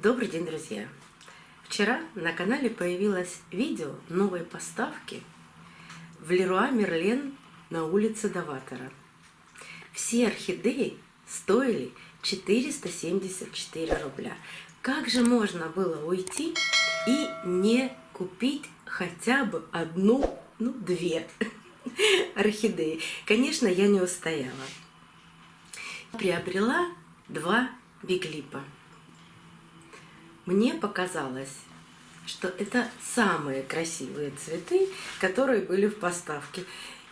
Добрый день, друзья! Вчера на канале появилось видео новой поставки в Леруа Мерлен на улице Доватора. Все орхидеи стоили 474 рубля. Как же можно было уйти и не купить хотя бы одну, две орхидеи? Конечно, я не устояла. Приобрела два биглипа. Мне показалось, что это самые красивые цветы, которые были в поставке.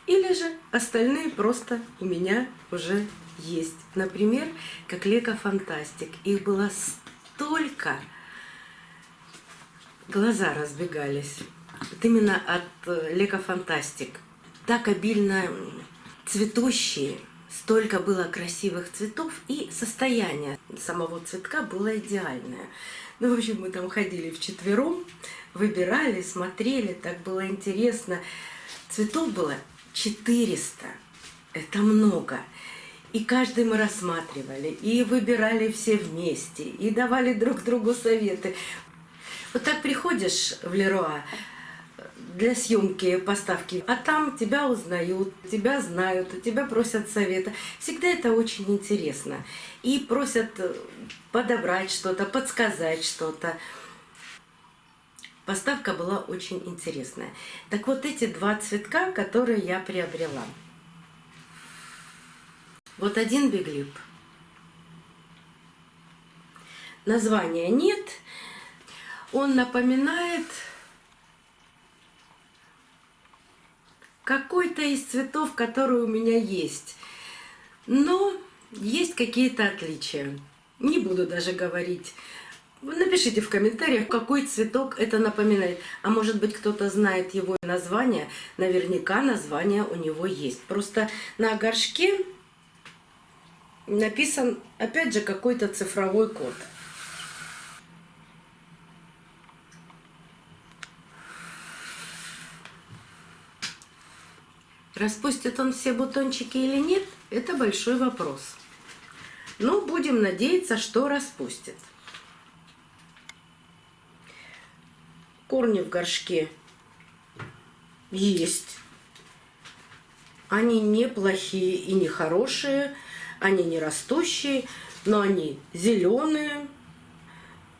Или же остальные просто у меня уже есть. Например, как Лека Фантастик. Их было столько, глаза разбегались. Вот именно от Лека Фантастик. Так обильно цветущие. Столько было красивых цветов, и состояние самого цветка было идеальное. В общем, мы там ходили вчетвером, выбирали, смотрели, так было интересно. Цветов было 400, это много. И каждый мы рассматривали, и выбирали все вместе, и давали друг другу советы. Вот так приходишь в Леруа для съемки, поставки, а там тебя узнают, тебя знают, тебя просят совета. Всегда это очень интересно. И просят подобрать что-то, подсказать что-то. Поставка была очень интересная. Так вот, эти два цветка, которые я приобрела. Вот один биглип. Названия нет. Он напоминает какой-то из цветов, которые у меня есть. Но есть какие-то отличия. Не буду даже говорить. Вы напишите в комментариях, какой цветок это напоминает. А может быть, кто-то знает его название. Наверняка название у него есть. Просто на горшке написан, опять же, какой-то цифровой код. Распустит он все бутончики или нет, это большой вопрос. Но будем надеяться, что распустит. Корни в горшке есть. Они не плохие и не хорошие, они не растущие, но они зеленые.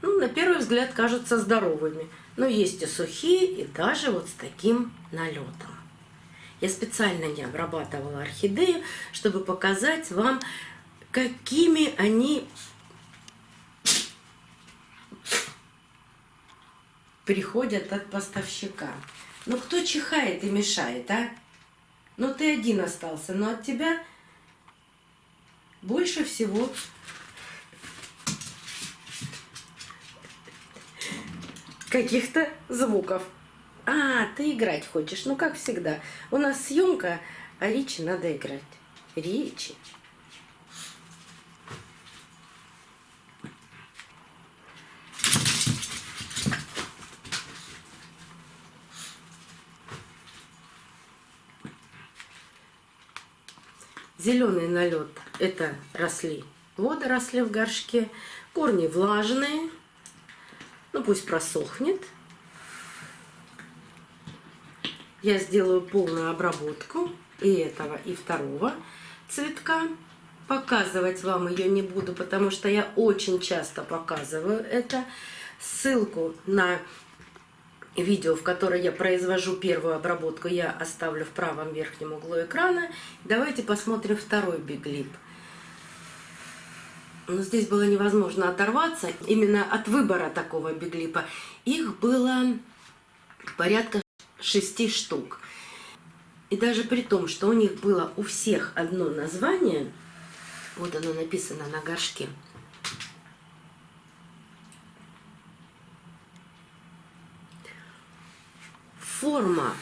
На первый взгляд кажутся здоровыми. Но есть и сухие, и даже вот с таким налетом. Я специально не обрабатывала орхидею, чтобы показать вам, какими они приходят от поставщика. Ну кто чихает и мешает, а? Ну ты один остался, но от тебя больше всего каких-то звуков. А, ты играть хочешь? Ну, как всегда. У нас съемка, а Ричи надо играть. Ричи. Зеленый налет – это росли водоросли в горшке. Корни влажные. Ну, пусть просохнет. Я сделаю полную обработку и этого, и второго цветка. Показывать вам ее не буду, потому что я очень часто показываю это. Ссылку на видео, в которое я произвожу первую обработку, я оставлю в правом верхнем углу экрана. Давайте посмотрим второй биглип. Но здесь было невозможно оторваться именно от выбора такого биглипа. Их было порядка 6 штук. И даже при том, что у них было у всех одно название, вот оно написано на горшке, форма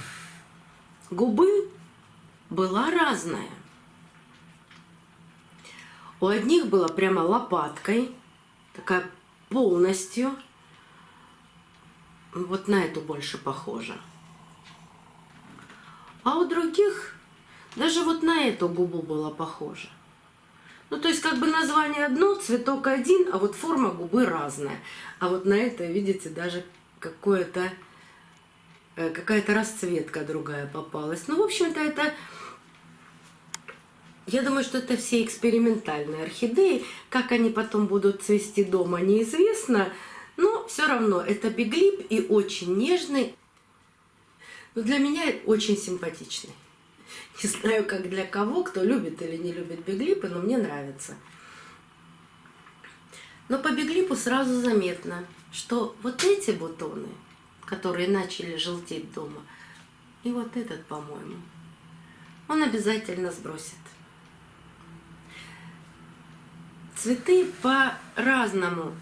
губы была разная. У одних была прямо лопаткой, такая полностью, вот на эту больше похожа. А у других даже вот на эту губу было похоже. Ну, то есть, как бы название одно, цветок один, а вот форма губы разная. А вот на это, видите, даже какая-то расцветка другая попалась. Ну, в общем-то, это... Я думаю, что это все экспериментальные орхидеи. Как они потом будут цвести дома, неизвестно. Но все равно это биглип и очень нежный. Но для меня очень симпатичный. Не знаю, как для кого, кто любит или не любит биглипы, но мне нравится. Но по биглипу сразу заметно, что вот эти бутоны, которые начали желтеть дома, и вот этот, по-моему, он обязательно сбросит. Цветы по-разному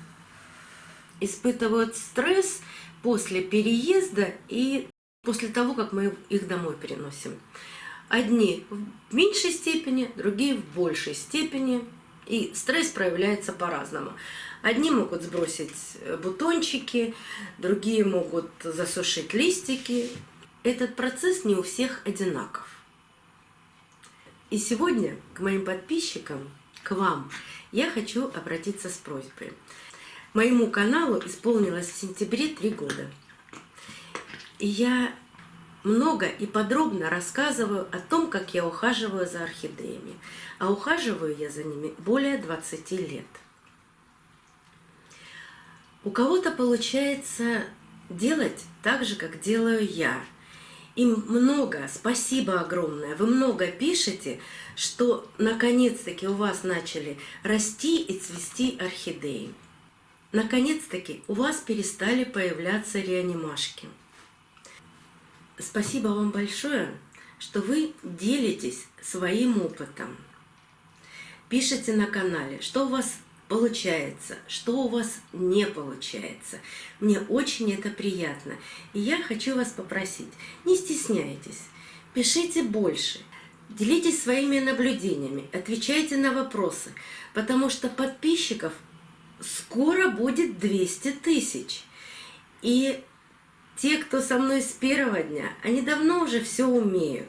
испытывают стресс после переезда и после того, как мы их домой переносим. Одни в меньшей степени, другие в большей степени. И стресс проявляется по-разному. Одни могут сбросить бутончики, другие могут засушить листики. Этот процесс не у всех одинаков. И сегодня к моим подписчикам, к вам, я хочу обратиться с просьбой. Моему каналу исполнилось в сентябре 3 года. И я много и подробно рассказываю о том, как я ухаживаю за орхидеями. А ухаживаю я за ними более 20 лет. У кого-то получается делать так же, как делаю я. Им много, спасибо огромное. Вы много пишете, что наконец-таки у вас начали расти и цвести орхидеи. Наконец-таки у вас перестали появляться реанимашки. Спасибо вам большое, что вы делитесь своим опытом. Пишите на канале, что у вас получается, что у вас не получается. Мне очень это приятно. И я хочу вас попросить, не стесняйтесь, пишите больше, делитесь своими наблюдениями, отвечайте на вопросы, потому что подписчиков скоро будет 200 тысяч. И те, кто со мной с первого дня, они давно уже все умеют.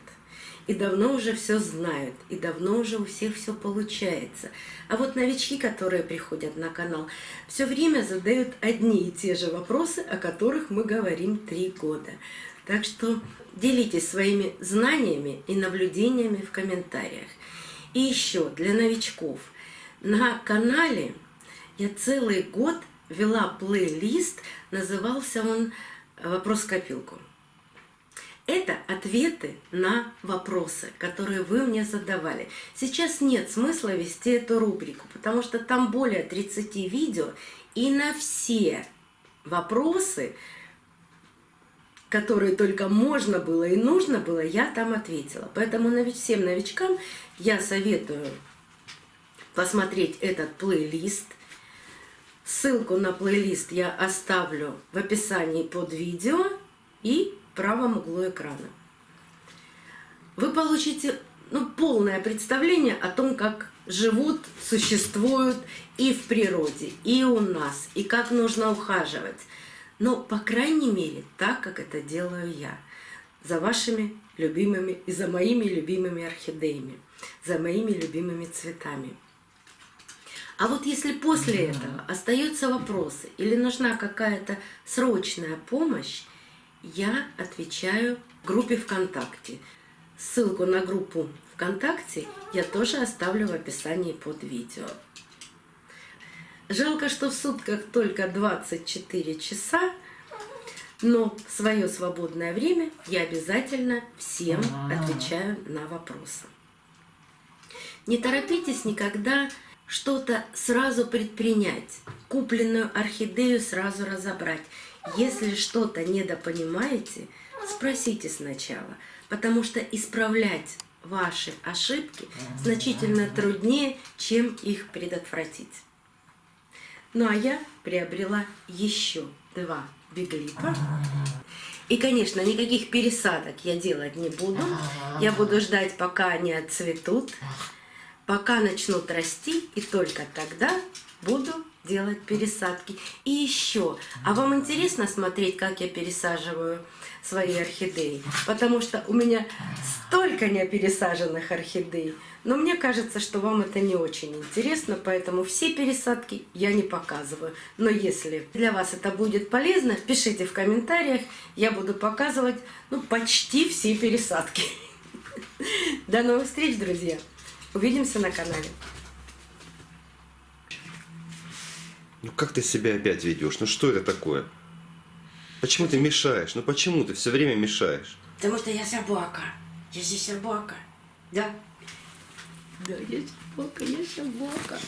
И давно уже все знают, и давно уже у всех все получается. А вот новички, которые приходят на канал, все время задают одни и те же вопросы, о которых мы говорим 3 года. Так что делитесь своими знаниями и наблюдениями в комментариях. И еще для новичков. На канале я целый год вела плейлист, назывался он «Вопрос в копилку». Это ответы на вопросы, которые вы мне задавали. Сейчас нет смысла вести эту рубрику, потому что там более 30 видео, и на все вопросы, которые только можно было и нужно было, я там ответила. Поэтому всем новичкам я советую посмотреть этот плейлист. Ссылку на плейлист я оставлю в описании под видео и в правом углу экрана. Вы получите полное представление о том, как живут, существуют и в природе, и у нас, и как нужно ухаживать. Но, по крайней мере, так, как это делаю я. За вашими любимыми и за моими любимыми орхидеями, за моими любимыми цветами. А вот если после этого остаются вопросы или нужна какая-то срочная помощь, я отвечаю в группе ВКонтакте. Ссылку на группу ВКонтакте я тоже оставлю в описании под видео. Жалко, что в сутках только 24 часа, но в свое свободное время я обязательно всем отвечаю на вопросы. Не торопитесь никогда что-то сразу предпринять, купленную орхидею сразу разобрать. Если что-то недопонимаете, спросите сначала, потому что исправлять ваши ошибки значительно труднее, чем их предотвратить. Ну а я приобрела еще 2 биглипа. И, конечно, никаких пересадок я делать не буду. Я буду ждать, пока они отцветут, пока начнут расти, и только тогда буду делать пересадки. И еще, а вам интересно смотреть, как я пересаживаю свои орхидеи? Потому что у меня столько непересаженных орхидей. Но мне кажется, что вам это не очень интересно, поэтому все пересадки я не показываю. Но если для вас это будет полезно, пишите в комментариях, я буду показывать почти все пересадки. До новых встреч, друзья! Увидимся на канале. Ну как ты себя опять ведешь? Ну что это такое? Почему ты мешаешь? Ну почему ты все время мешаешь? Потому что я собака. Я здесь собака. Да? Да, я собака, я собака.